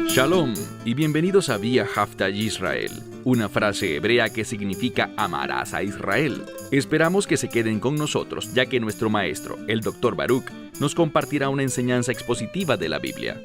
Shalom y bienvenidos a Vía Haftaj Israel, una frase hebrea que significa amarás a Israel. Esperamos que se queden con nosotros, ya que nuestro maestro, el Dr. Baruch, nos compartirá una enseñanza expositiva de la Biblia.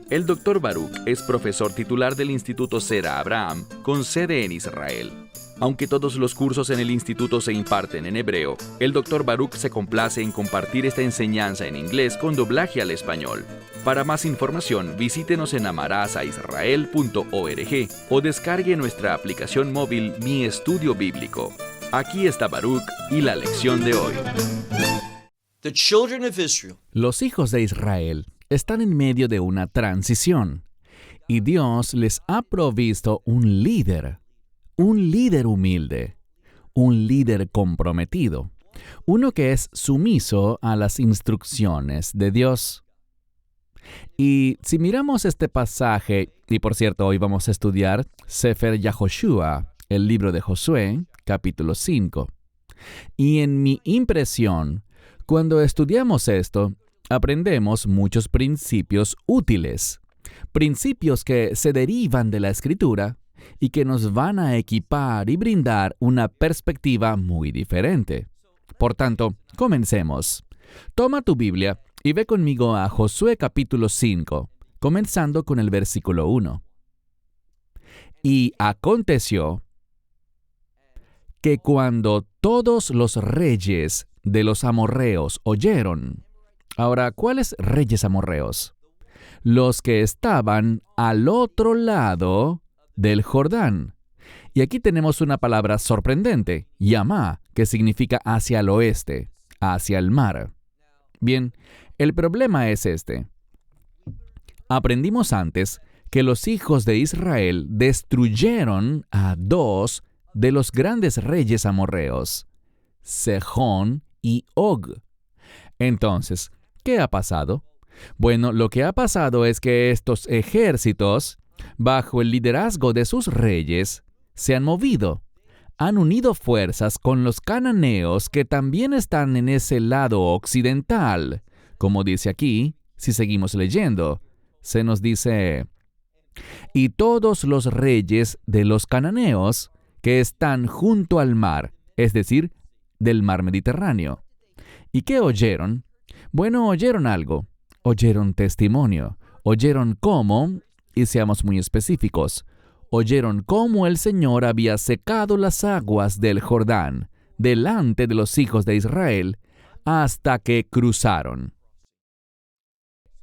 El Dr. Baruch es profesor titular del Instituto Zera Abraham, con sede en Israel. Aunque todos los cursos en el instituto se imparten en hebreo, el Dr. Baruch se complace en compartir esta enseñanza en inglés con doblaje al español. Para más información, visítenos en amarasaisrael.org o descargue nuestra aplicación móvil Mi Estudio Bíblico. Aquí está Baruch y la lección de hoy. Los hijos de Israel están en medio de una transición y Dios les ha provisto un líder humilde, un líder comprometido, uno que es sumiso a las instrucciones de Dios. Y si miramos este pasaje, y por cierto, hoy vamos a estudiar Sefer Yahoshua, el libro de Josué, capítulo 5. Y en mi impresión, cuando estudiamos esto, aprendemos muchos principios útiles, principios que se derivan de la Escritura y que nos van a equipar y brindar una perspectiva muy diferente. Por tanto, comencemos. Toma tu Biblia y ve conmigo a Josué capítulo 5, comenzando con el versículo 1. Y aconteció que cuando todos los reyes de los amorreos oyeron. Ahora, ¿cuáles reyes amorreos? Los que estaban al otro lado del Jordán. Y aquí tenemos una palabra sorprendente, yamá, que significa hacia el oeste, hacia el mar. Bien, el problema es este. Aprendimos antes que los hijos de Israel destruyeron a dos de los grandes reyes amorreos, Sejón y Og. Entonces, ¿qué ha pasado? Bueno, lo que ha pasado es que estos ejércitos, bajo el liderazgo de sus reyes, se han movido. Han unido fuerzas con los cananeos que también están en ese lado occidental. Como dice aquí, si seguimos leyendo, se nos dice: y todos los reyes de los cananeos que están junto al mar, es decir, del mar Mediterráneo. ¿Y qué oyeron? Bueno, oyeron algo. Oyeron testimonio. Oyeron cómo, y seamos muy específicos, oyeron cómo el Señor había secado las aguas del Jordán delante de los hijos de Israel hasta que cruzaron.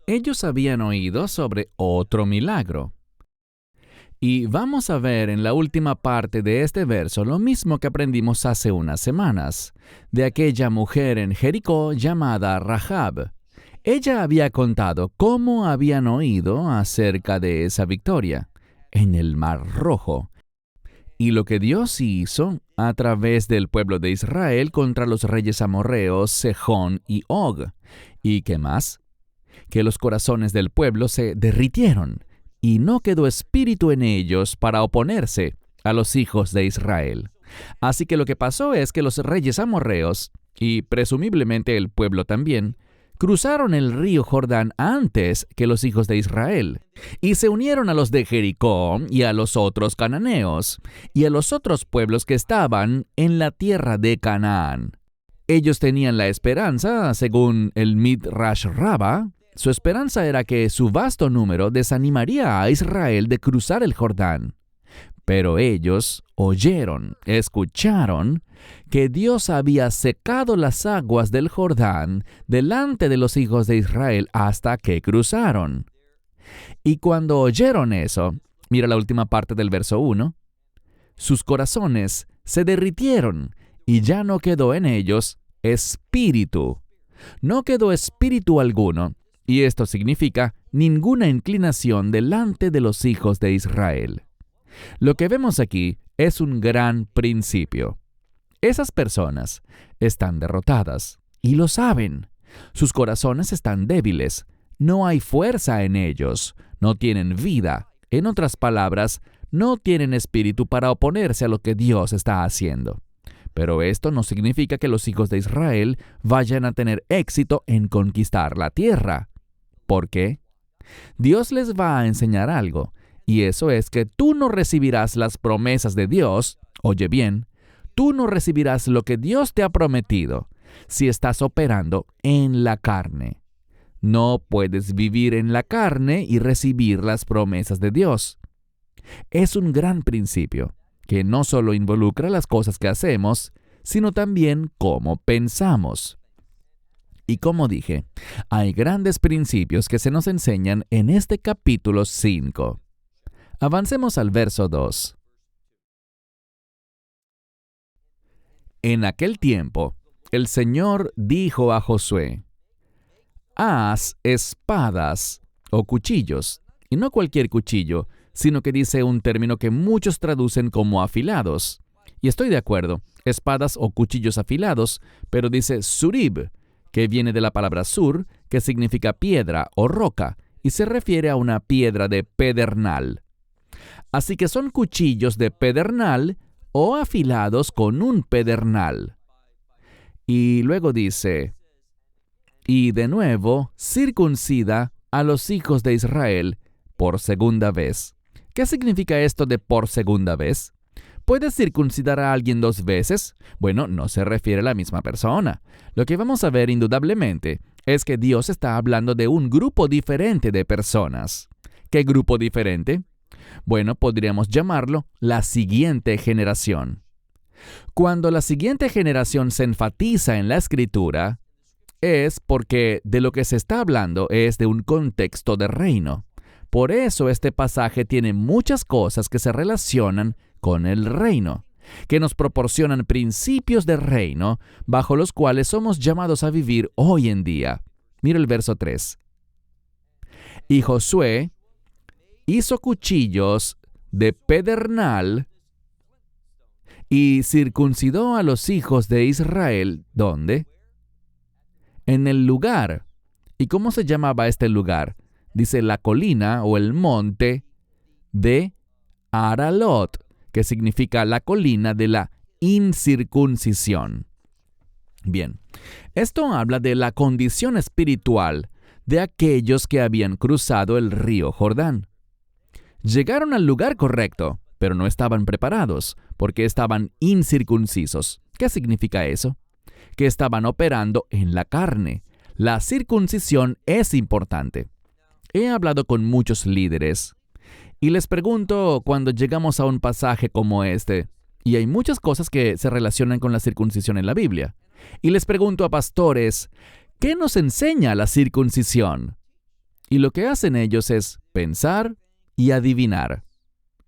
Ellos habían oído sobre otro milagro. Y vamos a ver en la última parte de este verso lo mismo que aprendimos hace unas semanas, de aquella mujer en Jericó llamada Rahab. Ella había contado cómo habían oído acerca de esa victoria en el Mar Rojo y lo que Dios hizo a través del pueblo de Israel contra los reyes amorreos Sejón y Og. ¿Y qué más? Que los corazones del pueblo se derritieron y no quedó espíritu en ellos para oponerse a los hijos de Israel. Así que lo que pasó es que los reyes amorreos, y presumiblemente el pueblo también, cruzaron el río Jordán antes que los hijos de Israel, y se unieron a los de Jericó y a los otros cananeos, y a los otros pueblos que estaban en la tierra de Canaán. Ellos tenían la esperanza, según el Midrash Rabbah, su esperanza era que su vasto número desanimaría a Israel de cruzar el Jordán. Pero ellos escucharon que Dios había secado las aguas del Jordán delante de los hijos de Israel hasta que cruzaron. Y cuando oyeron eso, mira la última parte del verso 1, sus corazones se derritieron y ya no quedó en ellos espíritu. No quedó espíritu alguno. Y esto significa ninguna inclinación delante de los hijos de Israel. Lo que vemos aquí es un gran principio. Esas personas están derrotadas y lo saben. Sus corazones están débiles. No hay fuerza en ellos. No tienen vida. En otras palabras, no tienen espíritu para oponerse a lo que Dios está haciendo. Pero esto no significa que los hijos de Israel vayan a tener éxito en conquistar la tierra. ¿Por qué? Dios les va a enseñar algo, y eso es que tú no recibirás las promesas de Dios. Oye bien, tú no recibirás lo que Dios te ha prometido si estás operando en la carne. No puedes vivir en la carne y recibir las promesas de Dios. Es un gran principio que no solo involucra las cosas que hacemos, sino también cómo pensamos. Y como dije, hay grandes principios que se nos enseñan en este capítulo 5. Avancemos al verso 2. En aquel tiempo, el Señor dijo a Josué: haz espadas o cuchillos, y no cualquier cuchillo, sino que dice un término que muchos traducen como afilados. Y estoy de acuerdo, espadas o cuchillos afilados, pero dice surib, que viene de la palabra sur, que significa piedra o roca, y se refiere a una piedra de pedernal. Así que son cuchillos de pedernal o afilados con un pedernal. Y luego dice: y de nuevo circuncida a los hijos de Israel por segunda vez. ¿Qué significa esto de por segunda vez? ¿Puedes circuncidar a alguien 2 veces? Bueno, no se refiere a la misma persona. Lo que vamos a ver indudablemente es que Dios está hablando de un grupo diferente de personas. ¿Qué grupo diferente? Bueno, podríamos llamarlo la siguiente generación. Cuando la siguiente generación se enfatiza en la Escritura, es porque de lo que se está hablando es de un contexto de reino. Por eso este pasaje tiene muchas cosas que se relacionan con el reino, que nos proporcionan principios de reino bajo los cuales somos llamados a vivir hoy en día. Mira el verso 3. Y Josué hizo cuchillos de pedernal y circuncidó a los hijos de Israel. ¿Dónde? En el lugar. ¿Y cómo se llamaba este lugar? Dice la colina o el monte de Aralot, que significa la colina de la incircuncisión. Bien, esto habla de la condición espiritual de aquellos que habían cruzado el río Jordán. Llegaron al lugar correcto, pero no estaban preparados, porque estaban incircuncisos. ¿Qué significa eso? Que estaban operando en la carne. La circuncisión es importante. He hablado con muchos líderes y les pregunto cuando llegamos a un pasaje como este, y hay muchas cosas que se relacionan con la circuncisión en la Biblia, y les pregunto a pastores, ¿qué nos enseña la circuncisión? Y lo que hacen ellos es pensar y adivinar.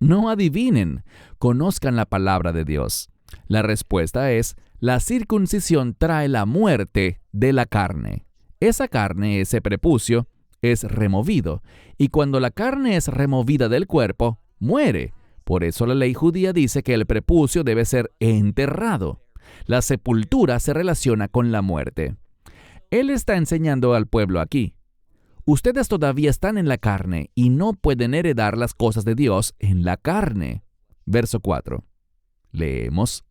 No adivinen, conozcan la palabra de Dios. La respuesta es: la circuncisión trae la muerte de la carne. Esa carne, ese prepucio, es removido, y cuando la carne es removida del cuerpo, muere. Por eso la ley judía dice que el prepucio debe ser enterrado. La sepultura se relaciona con la muerte. Él está enseñando al pueblo aquí: ustedes todavía están en la carne y no pueden heredar las cosas de Dios en la carne. Verso 4. Leemos: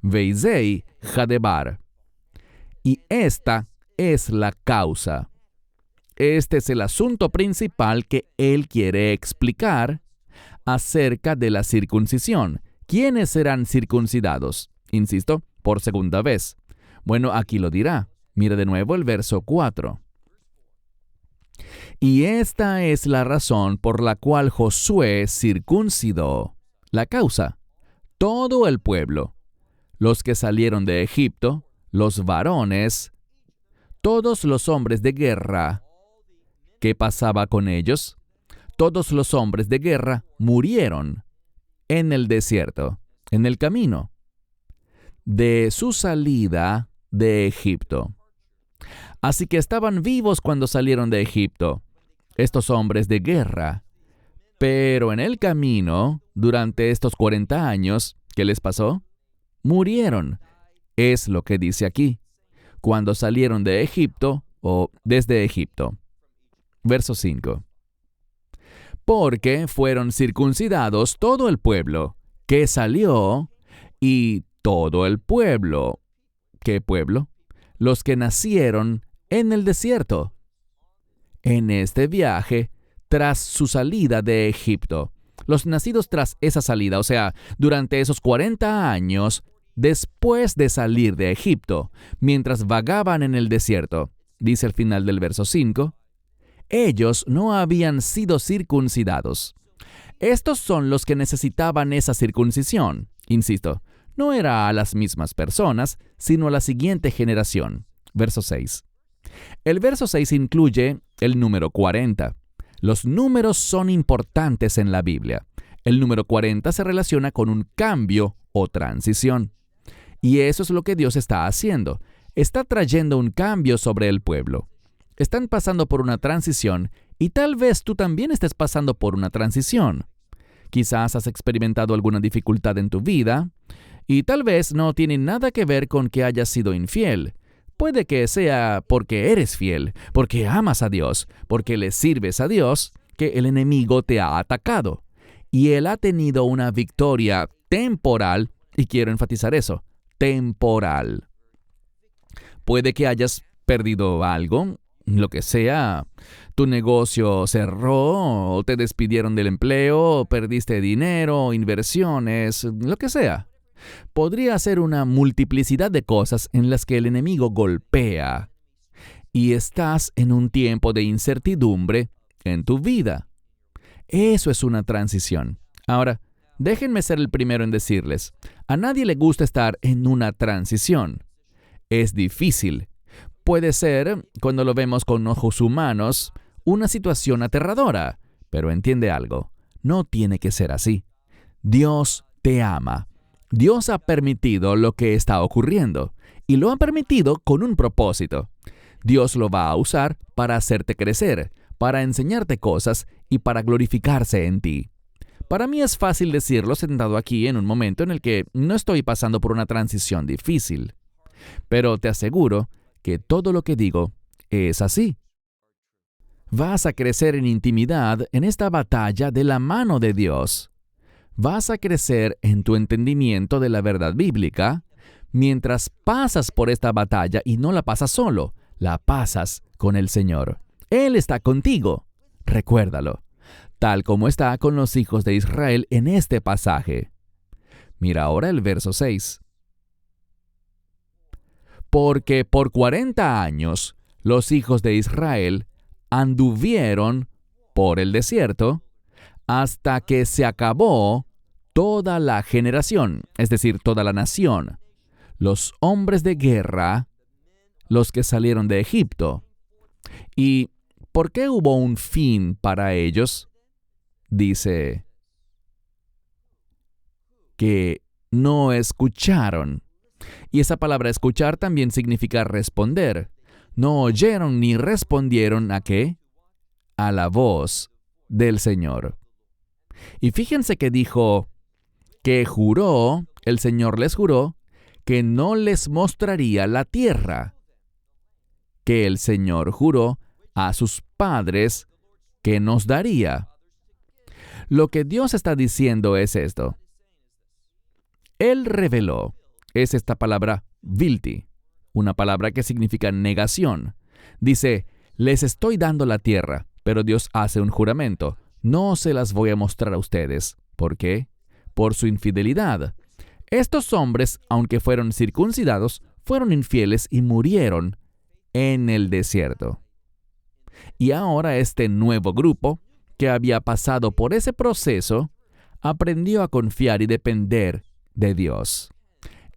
Veizei Jadebar. Y esta es la causa. Este es el asunto principal que él quiere explicar acerca de la circuncisión. ¿Quiénes serán circuncidados? Insisto, por segunda vez. Bueno, aquí lo dirá. Mira de nuevo el verso 4. Y esta es la razón por la cual Josué circuncidó. La causa: todo el pueblo, los que salieron de Egipto, los varones, todos los hombres de guerra. ¿Qué pasaba con ellos? Todos los hombres de guerra murieron en el desierto, en el camino de su salida de Egipto. Así que estaban vivos cuando salieron de Egipto, estos hombres de guerra. Pero en el camino, durante estos 40 años, ¿qué les pasó? Murieron. Es lo que dice aquí, cuando salieron de Egipto o desde Egipto. Verso 5. Porque fueron circuncidados todo el pueblo que salió y todo el pueblo. ¿Qué pueblo? Los que nacieron en el desierto. En este viaje, tras su salida de Egipto, los nacidos tras esa salida, o sea, durante esos 40 años, después de salir de Egipto, mientras vagaban en el desierto, dice al final del verso 5, ellos no habían sido circuncidados. Estos son los que necesitaban esa circuncisión. Insisto, no era a las mismas personas, sino a la siguiente generación. Verso 6. El verso 6 incluye el número 40. Los números son importantes en la Biblia. El número 40 se relaciona con un cambio o transición. Y eso es lo que Dios está haciendo. Está trayendo un cambio sobre el pueblo. Están pasando por una transición y tal vez tú también estés pasando por una transición. Quizás has experimentado alguna dificultad en tu vida y tal vez no tiene nada que ver con que hayas sido infiel. Puede que sea porque eres fiel, porque amas a Dios, porque le sirves a Dios, que el enemigo te ha atacado. Y él ha tenido una victoria temporal, y quiero enfatizar eso, temporal. Puede que hayas perdido algo, lo que sea. Tu negocio cerró, o te despidieron del empleo, perdiste dinero, inversiones, lo que sea. Podría ser una multiplicidad de cosas en las que el enemigo golpea. Y estás en un tiempo de incertidumbre en tu vida. Eso es una transición. Ahora, déjenme ser el primero en decirles, a nadie le gusta estar en una transición. Es difícil. Puede ser, cuando lo vemos con ojos humanos, una situación aterradora. Pero entiende algo, no tiene que ser así. Dios te ama. Dios ha permitido lo que está ocurriendo, y lo ha permitido con un propósito. Dios lo va a usar para hacerte crecer, para enseñarte cosas y para glorificarse en ti. Para mí es fácil decirlo sentado aquí en un momento en el que no estoy pasando por una transición difícil. Pero te aseguro que todo lo que digo es así. Vas a crecer en intimidad en esta batalla de la mano de Dios. Vas a crecer en tu entendimiento de la verdad bíblica mientras pasas por esta batalla y no la pasas solo, la pasas con el Señor. Él está contigo. Recuérdalo, tal como está con los hijos de Israel en este pasaje. Mira ahora el verso 6. Porque por 40 años los hijos de Israel anduvieron por el desierto hasta que se acabó toda la generación, es decir, toda la nación, los hombres de guerra, los que salieron de Egipto. ¿Y por qué hubo un fin para ellos? Dice que no escucharon. Y esa palabra escuchar también significa responder. No oyeron ni respondieron ¿a qué? A la voz del Señor. Y fíjense que dijo que juró, el Señor les juró, que no les mostraría la tierra, que el Señor juró a sus padres que nos daría. Lo que Dios está diciendo es esto. Él reveló, es esta palabra vilti, una palabra que significa negación. Dice, les estoy dando la tierra, pero Dios hace un juramento. No se las voy a mostrar a ustedes. ¿Por qué? Por su infidelidad. Estos hombres, aunque fueron circuncidados, fueron infieles y murieron en el desierto. Y ahora este nuevo grupo, que había pasado por ese proceso, aprendió a confiar y depender de Dios.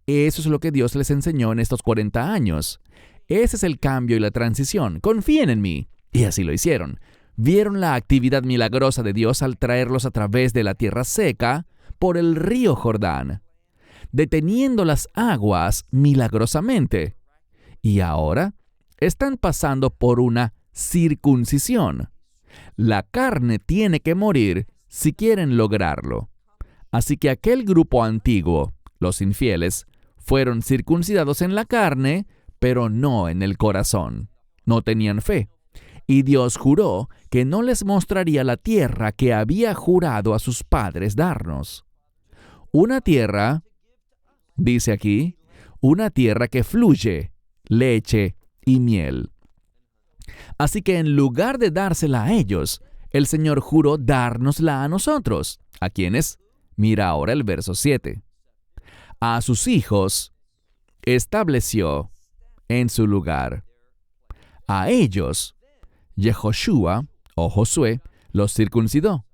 Eso es lo que Dios les enseñó en estos 40 años. Ese es el cambio y la transición. Confíen en mí. Y así lo hicieron. Vieron la actividad milagrosa de Dios al traerlos a través de la tierra seca por el río Jordán, deteniendo las aguas milagrosamente. Y ahora están pasando por una circuncisión. La carne tiene que morir si quieren lograrlo. Así que aquel grupo antiguo, los infieles, fueron circuncidados en la carne, pero no en el corazón. No tenían fe. Y Dios juró que no les mostraría la tierra que había jurado a sus padres darnos. Una tierra Dice aquí, una tierra que fluye leche y miel. Así que en lugar de dársela a ellos, el Señor juró dárnosla a nosotros. ¿A quiénes? Mira ahora el verso 7. A sus hijos estableció en su lugar. A ellos, Yehoshua, o Josué, los circuncidó,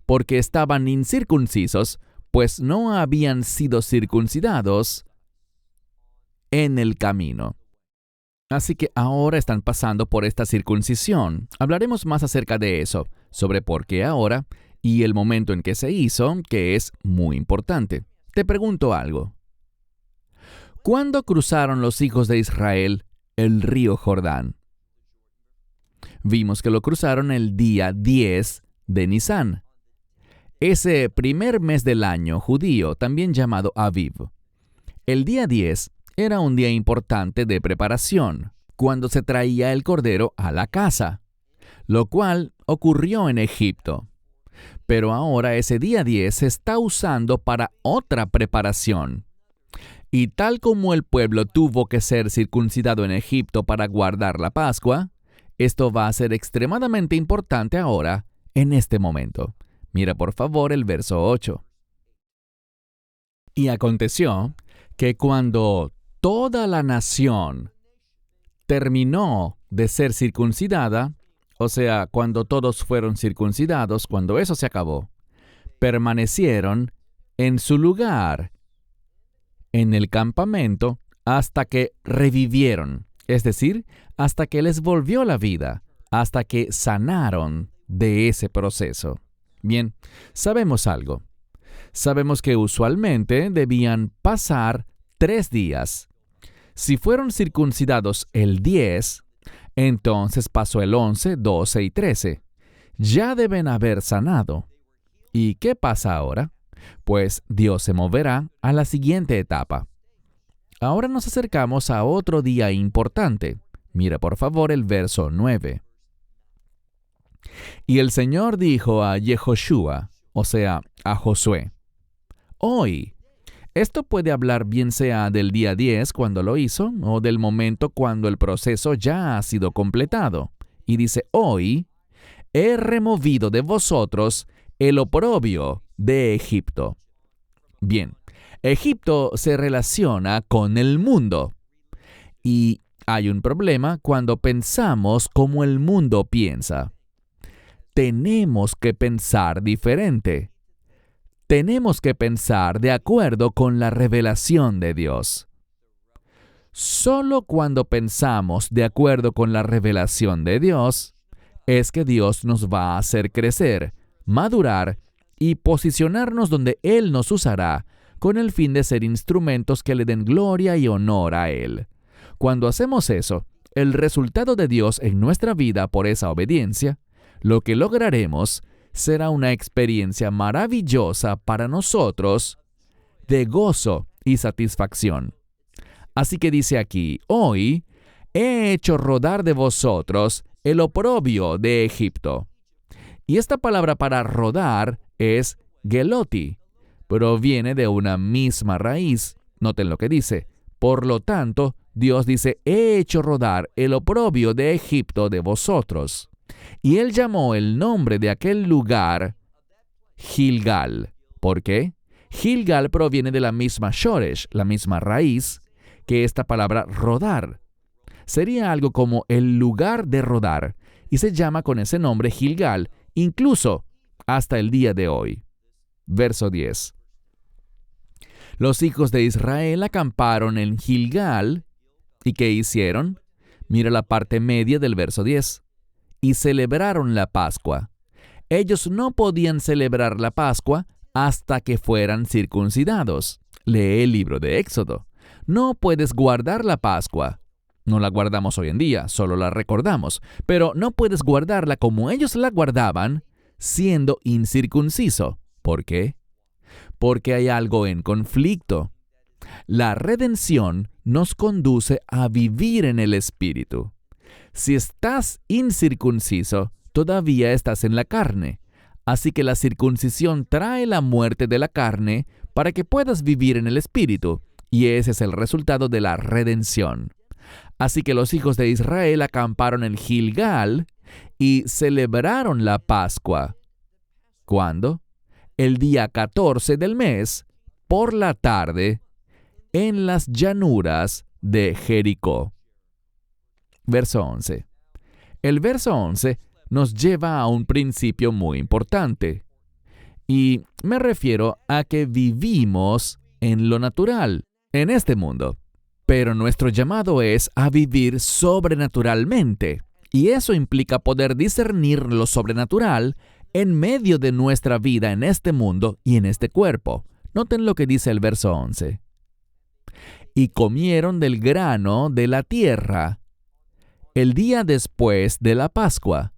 porque estaban incircuncisos, pues no habían sido circuncidados en el camino. Así que ahora están pasando por esta circuncisión. Hablaremos más acerca de eso, sobre por qué ahora y el momento en que se hizo, que es muy importante. Te pregunto algo. ¿Cuándo cruzaron los hijos de Israel el río Jordán? Vimos que lo cruzaron el día 10 de Nisán, ese primer mes del año judío, también llamado Aviv. El día 10 era un día importante de preparación, cuando se traía el cordero a la casa, lo cual ocurrió en Egipto. Pero ahora ese día 10 se está usando para otra preparación. Y tal como el pueblo tuvo que ser circuncidado en Egipto para guardar la Pascua, esto va a ser extremadamente importante ahora, en este momento. Mira por favor el verso 8. Y aconteció que cuando toda la nación terminó de ser circuncidada, o sea, cuando todos fueron circuncidados, cuando eso se acabó, permanecieron en su lugar, en el campamento, hasta que revivieron, es decir, hasta que les volvió la vida, hasta que sanaron de ese proceso. Bien, sabemos algo. Sabemos que usualmente debían pasar 3 días. Si fueron circuncidados el 10, entonces pasó el 11, 12 y 13. Ya deben haber sanado. ¿Y qué pasa ahora? Pues Dios se moverá a la siguiente etapa. Ahora nos acercamos a otro día importante. Mira por favor el verso 9. Y el Señor dijo a Yehoshua, o sea, a Josué, hoy. Esto puede hablar bien sea del día 10 cuando lo hizo o del momento cuando el proceso ya ha sido completado. Y dice, hoy he removido de vosotros el oprobio de Egipto. Bien, Egipto se relaciona con el mundo. Y hay un problema cuando pensamos como el mundo piensa. Tenemos que pensar diferente. Tenemos que pensar de acuerdo con la revelación de Dios. Solo cuando pensamos de acuerdo con la revelación de Dios, es que Dios nos va a hacer crecer, madurar y posicionarnos donde Él nos usará con el fin de ser instrumentos que le den gloria y honor a Él. Cuando hacemos eso, el resultado de Dios en nuestra vida por esa obediencia, lo que lograremos será una experiencia maravillosa para nosotros de gozo y satisfacción. Así que dice aquí, hoy he hecho rodar de vosotros el oprobio de Egipto. Y esta palabra para rodar es geloti, proviene de una misma raíz. Noten lo que dice. Por lo tanto, Dios dice, he hecho rodar el oprobio de Egipto de vosotros. Y él llamó el nombre de aquel lugar Gilgal. ¿Por qué? Gilgal proviene de la misma shoresh, la misma raíz, que esta palabra rodar. Sería algo como el lugar de rodar, y se llama con ese nombre Gilgal, incluso hasta el día de hoy. Verso 10. Los hijos de Israel acamparon en Gilgal, ¿y qué hicieron? Mira la parte media del verso 10. Y celebraron la Pascua. Ellos no podían celebrar la Pascua hasta que fueran circuncidados. Lee el libro de Éxodo. No puedes guardar la Pascua. No la guardamos hoy en día, solo la recordamos. Pero no puedes guardarla como ellos la guardaban, siendo incircunciso. ¿Por qué? Porque hay algo en conflicto. La redención nos conduce a vivir en el Espíritu. Si estás incircunciso, todavía estás en la carne. Así que la circuncisión trae la muerte de la carne para que puedas vivir en el Espíritu. Y ese es el resultado de la redención. Así que los hijos de Israel acamparon en Gilgal y celebraron la Pascua. ¿Cuándo? El día 14 del mes, por la tarde, en las llanuras de Jericó. Verso 11. El verso 11 nos lleva a un principio muy importante. Y me refiero a que vivimos en lo natural, en este mundo. Pero nuestro llamado es a vivir sobrenaturalmente. Y eso implica poder discernir lo sobrenatural en medio de nuestra vida en este mundo y en este cuerpo. Noten lo que dice el verso 11. Y comieron del grano de la tierra el día después de la Pascua.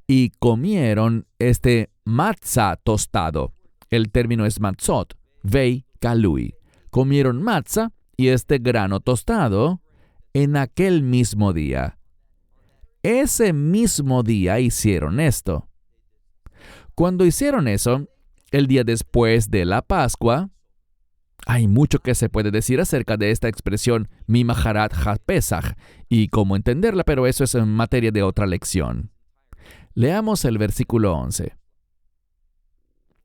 Y comieron matzah tostado. El término es matzot, vei kalui. Comieron matzah y grano tostado en aquel mismo día. Ese mismo día hicieron esto. Cuando hicieron eso, el día después de la Pascua, hay mucho que se puede decir acerca de esta expresión Mimaharat HaPesach y cómo entenderla, pero eso es en materia de otra lección. Leamos el versículo 11.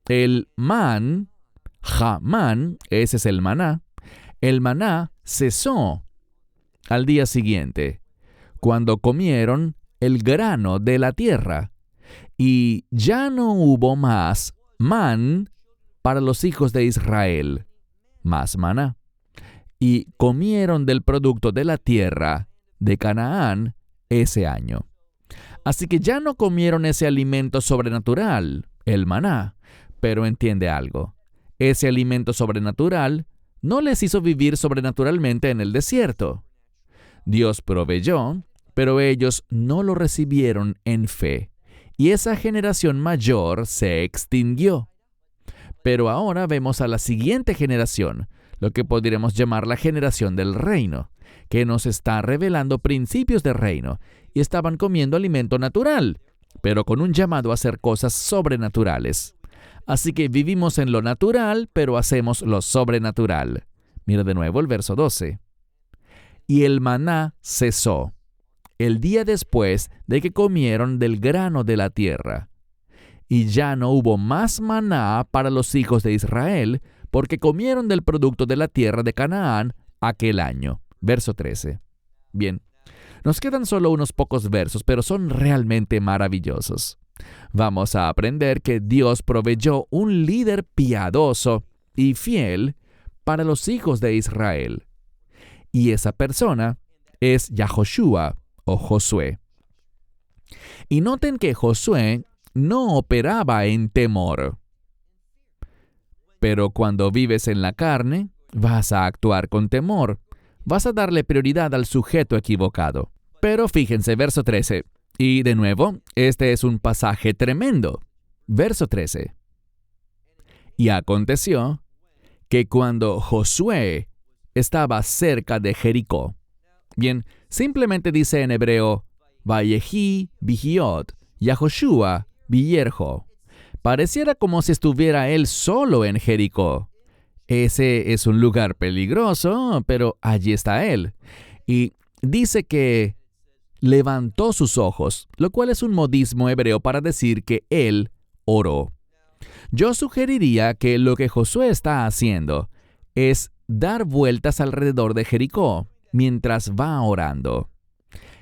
El man, ese es el maná cesó al día siguiente, cuando comieron el grano de la tierra, y ya no hubo más man para los hijos de Israel, más maná. Y comieron del producto de la tierra de Canaán ese año. Así que ya no comieron ese alimento sobrenatural, el maná, pero entiende algo. Ese alimento sobrenatural no les hizo vivir sobrenaturalmente en el desierto. Dios proveyó, pero ellos no lo recibieron en fe, y esa generación mayor se extinguió. Pero ahora vemos a la siguiente generación, lo que podríamos llamar la generación del reino, que nos está revelando principios de reino, y estaban comiendo alimento natural, pero con un llamado a hacer cosas sobrenaturales. Así que vivimos en lo natural, pero hacemos lo sobrenatural. Mira de nuevo el verso 12. Y el maná cesó el día después de que comieron del grano de la tierra. Y ya no hubo más maná para los hijos de Israel, porque comieron del producto de la tierra de Canaán aquel año. Verso 13. Bien, nos quedan solo unos pocos versos, pero son realmente maravillosos. Vamos a aprender que Dios proveyó un líder piadoso y fiel para los hijos de Israel. Y esa persona es Yahoshua o Josué. Y noten que Josué no operaba en temor. Pero cuando vives en la carne, vas a actuar con temor. Vas a darle prioridad al sujeto equivocado. Pero fíjense, verso 13. Y de nuevo, este es un pasaje tremendo. Verso 13. Y aconteció que cuando Josué estaba cerca de Jericó. Bien, simplemente dice en hebreo, Vayehi Bihiot, Yahoshua Biyerjo. Pareciera como si estuviera él solo en Jericó. Ese es un lugar peligroso, pero allí está él. Y dice que levantó sus ojos, lo cual es un modismo hebreo para decir que él oró. Yo sugeriría que lo que Josué está haciendo es dar vueltas alrededor de Jericó mientras va orando.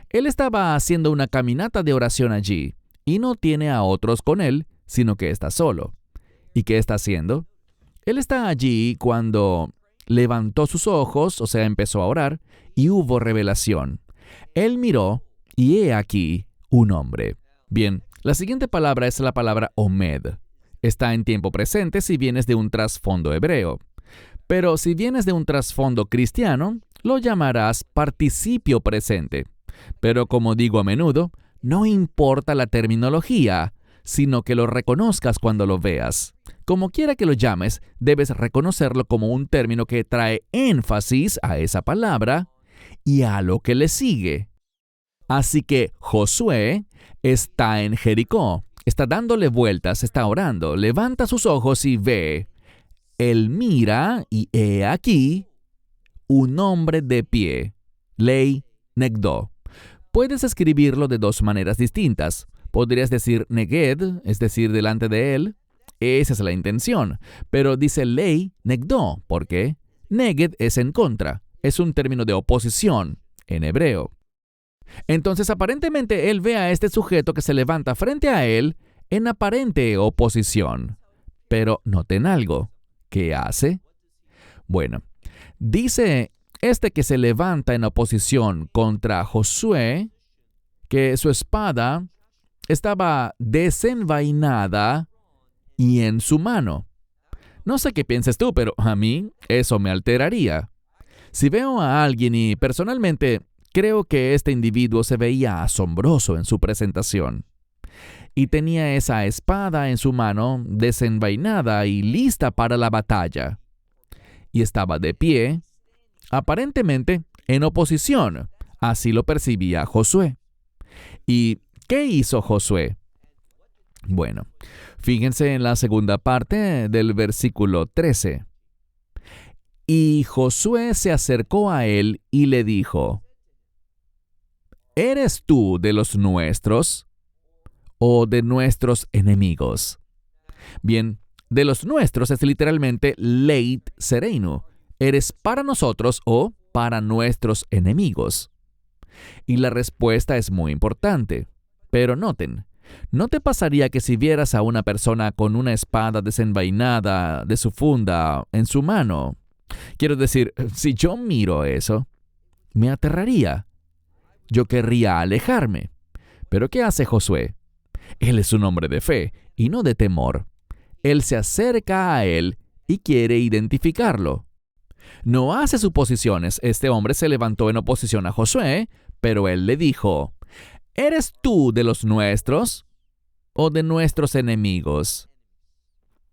Él estaba haciendo una caminata de oración allí y no tiene a otros con él, sino que está solo. ¿Y qué está haciendo? Él está allí cuando levantó sus ojos, o sea, empezó a orar, y hubo revelación. Él miró, y he aquí un hombre. Bien, la siguiente palabra es la palabra omed. Está en tiempo presente si vienes de un trasfondo hebreo. Pero si vienes de un trasfondo cristiano, lo llamarás participio presente. Pero como digo a menudo, no importa la terminología, sino que lo reconozcas cuando lo veas. Como quiera que lo llames, debes reconocerlo como un término que trae énfasis a esa palabra y a lo que le sigue. Así que Josué está en Jericó, está dándole vueltas, está orando, levanta sus ojos y ve. Él mira y he aquí un hombre de pie. Ley negdó. Puedes escribirlo de dos maneras distintas. Podrías decir neged, es decir, delante de él. Esa es la intención. Pero dice ley negdó. ¿Por qué? Neged es en contra. Es un término de oposición en hebreo. Entonces, aparentemente, él ve a este sujeto que se levanta frente a él en aparente oposición. Pero noten algo. ¿Qué hace? Bueno, dice este que se levanta en oposición contra Josué que su espada estaba desenvainada y en su mano. No sé qué pienses tú, pero a mí eso me alteraría. Si veo a alguien y personalmente creo que este individuo se veía asombroso en su presentación y tenía esa espada en su mano desenvainada y lista para la batalla, y estaba de pie, aparentemente en oposición. Así lo percibía Josué. ¿Y qué hizo Josué? Bueno, fíjense en la segunda parte del versículo 13. Y Josué se acercó a él y le dijo: ¿eres tú de los nuestros o de nuestros enemigos? Bien, de los nuestros es literalmente leit sereinu. ¿Eres para nosotros o para nuestros enemigos? Y la respuesta es muy importante. Pero noten, ¿no te pasaría que si vieras a una persona con una espada desenvainada de su funda en su mano? Quiero decir, si yo miro eso, me aterraría. Yo querría alejarme. ¿Pero qué hace Josué? Él es un hombre de fe y no de temor. Él se acerca a él y quiere identificarlo. No hace suposiciones. Este hombre se levantó en oposición a Josué, pero él le dijo: ¿eres tú de los nuestros o de nuestros enemigos?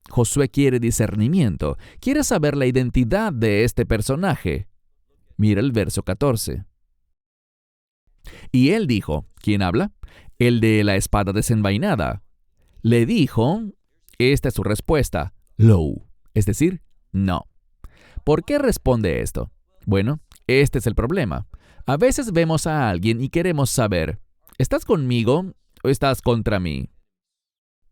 Josué quiere discernimiento, quiere saber la identidad de este personaje. Mira el verso 14. Y él dijo, ¿quién habla? El de la espada desenvainada. Le dijo, esta es su respuesta, lo, es decir, no. ¿Por qué responde esto? Bueno, este es el problema. A veces vemos a alguien y queremos saber, ¿estás conmigo o estás contra mí?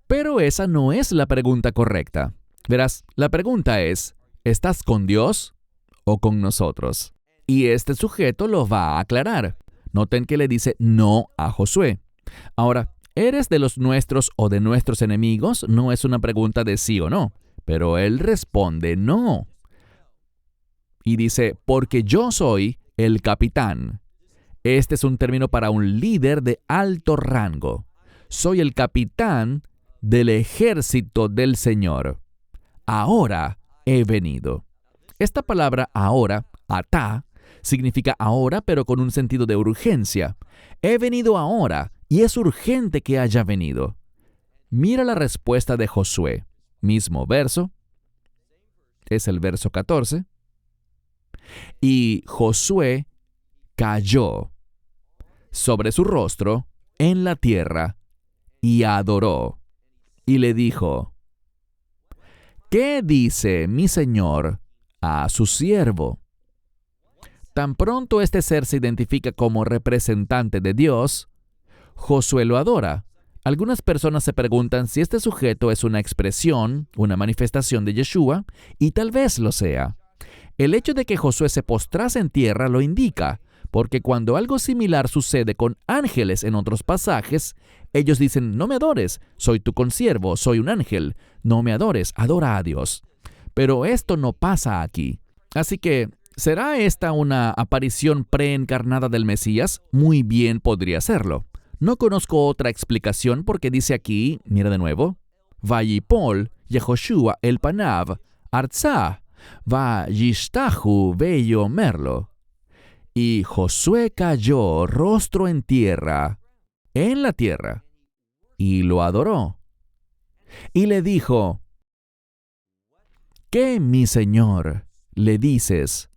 Pero esa no es la pregunta correcta. Verás, la pregunta es, ¿estás con Dios o con nosotros? Y este sujeto lo va a aclarar. Noten que le dice no a Josué. Ahora, ¿eres de los nuestros o de nuestros enemigos? No es una pregunta de sí o no, pero él responde no. Y dice, porque yo soy el capitán. Este es un término para un líder de alto rango. Soy el capitán del ejército del Señor. Ahora he venido. Esta palabra ahora, atá, significa ahora, pero con un sentido de urgencia. He venido ahora, y es urgente que haya venido. Mira la respuesta de Josué. Mismo verso. Es el verso 14. Y Josué cayó sobre su rostro en la tierra y adoró. Y le dijo, ¿qué dice mi señor a su siervo? Tan pronto este ser se identifica como representante de Dios, Josué lo adora. Algunas personas se preguntan si este sujeto es una expresión, una manifestación de Yeshua, y tal vez lo sea. El hecho de que Josué se postrase en tierra lo indica, porque cuando algo similar sucede con ángeles en otros pasajes, ellos dicen, no me adores, soy tu consiervo, soy un ángel, no me adores, adora a Dios. Pero esto no pasa aquí. Así que, ¿será esta una aparición preencarnada del Mesías? Muy bien podría serlo. No conozco otra explicación porque dice aquí, mira de nuevo, Vayipol Yehoshua el Panav Arza Vayishtahu Bello Merlo. Y Josué cayó rostro en la tierra, y lo adoró. Y le dijo, ¿qué, mi señor, le dices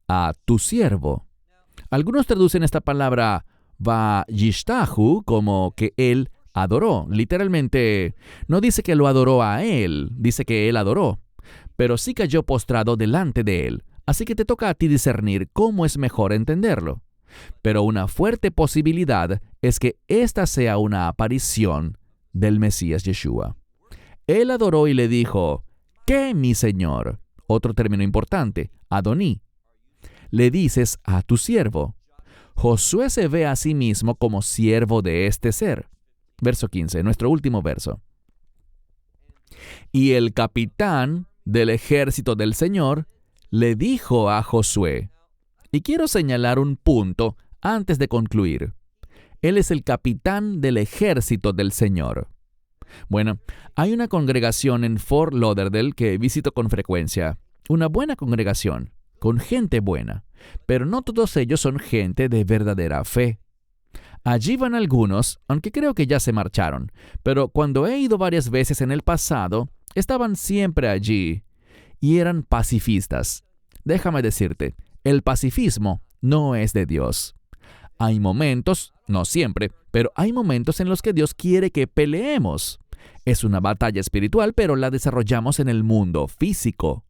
a tu siervo? Algunos traducen esta palabra Vayishtahu como que él adoró. Literalmente, no dice que lo adoró a él, dice que él adoró. Pero sí cayó postrado delante de él. Así que te toca a ti discernir cómo es mejor entenderlo. Pero una fuerte posibilidad es que esta sea una aparición del Mesías Yeshua. Él adoró y le dijo, ¿qué, mi Señor? Otro término importante, Adoní. Le dices a tu siervo. Josué se ve a sí mismo como siervo de este ser. Verso 15, nuestro último verso. Y el capitán del ejército del Señor le dijo a Josué, y quiero señalar un punto antes de concluir. Él es el capitán del ejército del Señor. Bueno, hay una congregación en Fort Lauderdale que visito con frecuencia. Una buena congregación, con gente buena, pero no todos ellos son gente de verdadera fe. Allí van algunos, aunque creo que ya se marcharon, pero cuando he ido varias veces en el pasado, estaban siempre allí y eran pacifistas. Déjame decirte, el pacifismo no es de Dios. Hay momentos, no siempre, pero hay momentos en los que Dios quiere que peleemos. Es una batalla espiritual, pero la desarrollamos en el mundo físico.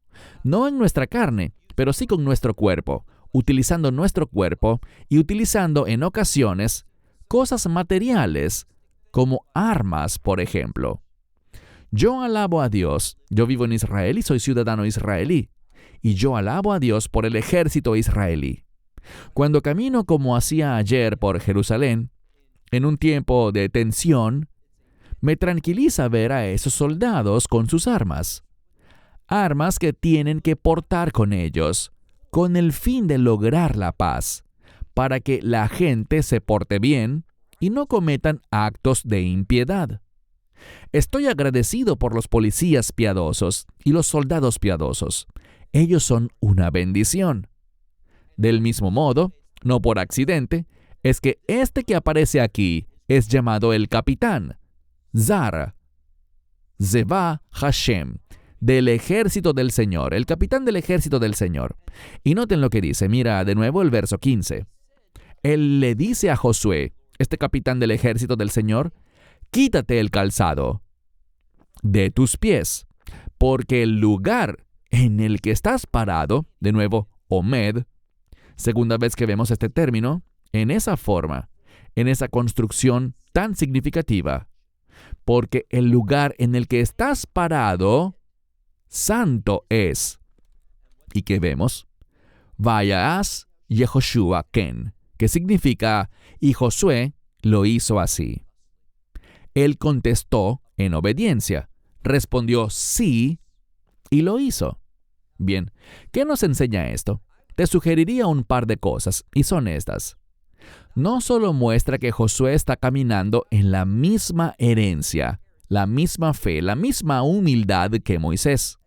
No en nuestra carne, pero sí con nuestro cuerpo, utilizando nuestro cuerpo y utilizando en ocasiones cosas materiales como armas, por ejemplo. Yo alabo a Dios. Yo vivo en Israel y soy ciudadano israelí. Y yo alabo a Dios por el ejército israelí. Cuando camino como hacía ayer por Jerusalén, en un tiempo de tensión, me tranquiliza ver a esos soldados con sus armas. Armas que tienen que portar con ellos, con el fin de lograr la paz, para que la gente se porte bien y no cometan actos de impiedad. Estoy agradecido por los policías piadosos y los soldados piadosos. Ellos son una bendición. Del mismo modo, no por accidente, es que este que aparece aquí es llamado el capitán, Zar, Zevah Hashem, del ejército del Señor, el capitán del ejército del Señor. Y noten lo que dice, mira de nuevo el verso 15. Él le dice a Josué, este capitán del ejército del Señor, quítate el calzado de tus pies, porque el lugar en el que estás parado, de nuevo, Omed, segunda vez que vemos este término, en esa forma, en esa construcción tan significativa, porque el lugar en el que estás parado, santo es. ¿Y qué vemos? Vayas Yehoshua Ken, que significa, y Josué lo hizo así. Él contestó en obediencia, respondió sí y lo hizo. Bien, ¿qué nos enseña esto? Te sugeriría un par de cosas, y son estas. No solo muestra que Josué está caminando en la misma herencia, la misma fe, la misma humildad que Moisés.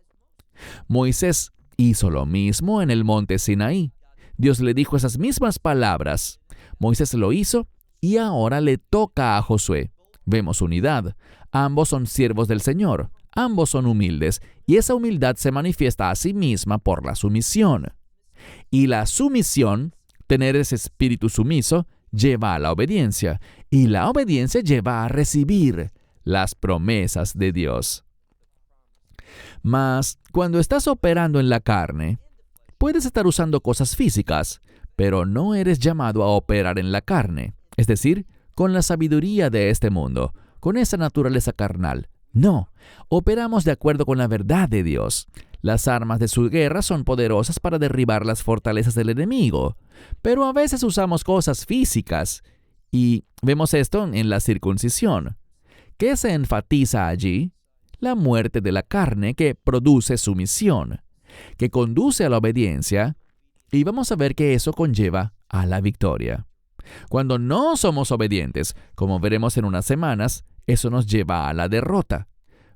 Moisés hizo lo mismo en el monte Sinaí. Dios le dijo esas mismas palabras. Moisés lo hizo y ahora le toca a Josué. Vemos unidad. Ambos son siervos del Señor. Ambos son humildes y esa humildad se manifiesta a sí misma por la sumisión. Y la sumisión, tener ese espíritu sumiso, lleva a la obediencia. Y la obediencia lleva a recibir las promesas de Dios. Mas, cuando estás operando en la carne, puedes estar usando cosas físicas, pero no eres llamado a operar en la carne, es decir, con la sabiduría de este mundo, con esa naturaleza carnal. No, operamos de acuerdo con la verdad de Dios. Las armas de su guerra son poderosas para derribar las fortalezas del enemigo, pero a veces usamos cosas físicas, y vemos esto en la circuncisión. ¿Qué se enfatiza allí? La muerte de la carne que produce sumisión, que conduce a la obediencia, y vamos a ver que eso conlleva a la victoria. Cuando no somos obedientes, como veremos en unas semanas, eso nos lleva a la derrota.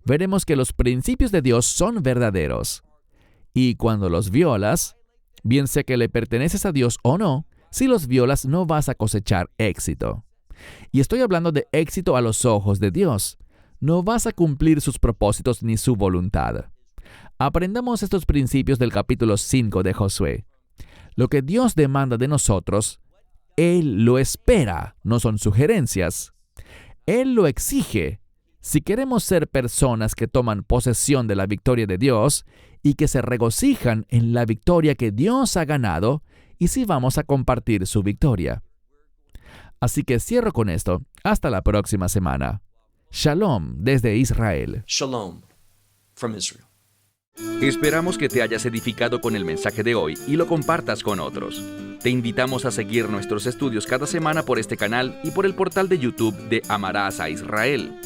Veremos que los principios de Dios son verdaderos. Y cuando los violas, bien sea que le perteneces a Dios o no, si los violas no vas a cosechar éxito. Y estoy hablando de éxito a los ojos de Dios. No vas a cumplir sus propósitos ni su voluntad. Aprendamos estos principios del capítulo 5 de Josué. Lo que Dios demanda de nosotros, Él lo espera, no son sugerencias. Él lo exige. Si queremos ser personas que toman posesión de la victoria de Dios y que se regocijan en la victoria que Dios ha ganado, y si vamos a compartir su victoria. Así que cierro con esto. Hasta la próxima semana. Shalom desde Israel. Shalom from Israel. Esperamos que te hayas edificado con el mensaje de hoy y lo compartas con otros. Te invitamos a seguir nuestros estudios cada semana por este canal y por el portal de YouTube de Amarás a Israel.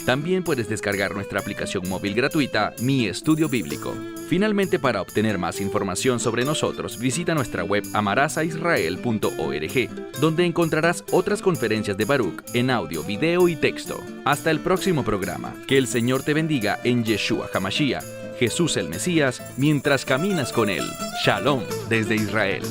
También puedes descargar nuestra aplicación móvil gratuita, Mi Estudio Bíblico. Finalmente, para obtener más información sobre nosotros, visita nuestra web amarasaisrael.org, donde encontrarás otras conferencias de Baruch en audio, video y texto. Hasta el próximo programa. Que el Señor te bendiga en Yeshua HaMashiach, Jesús el Mesías, mientras caminas con Él. Shalom desde Israel.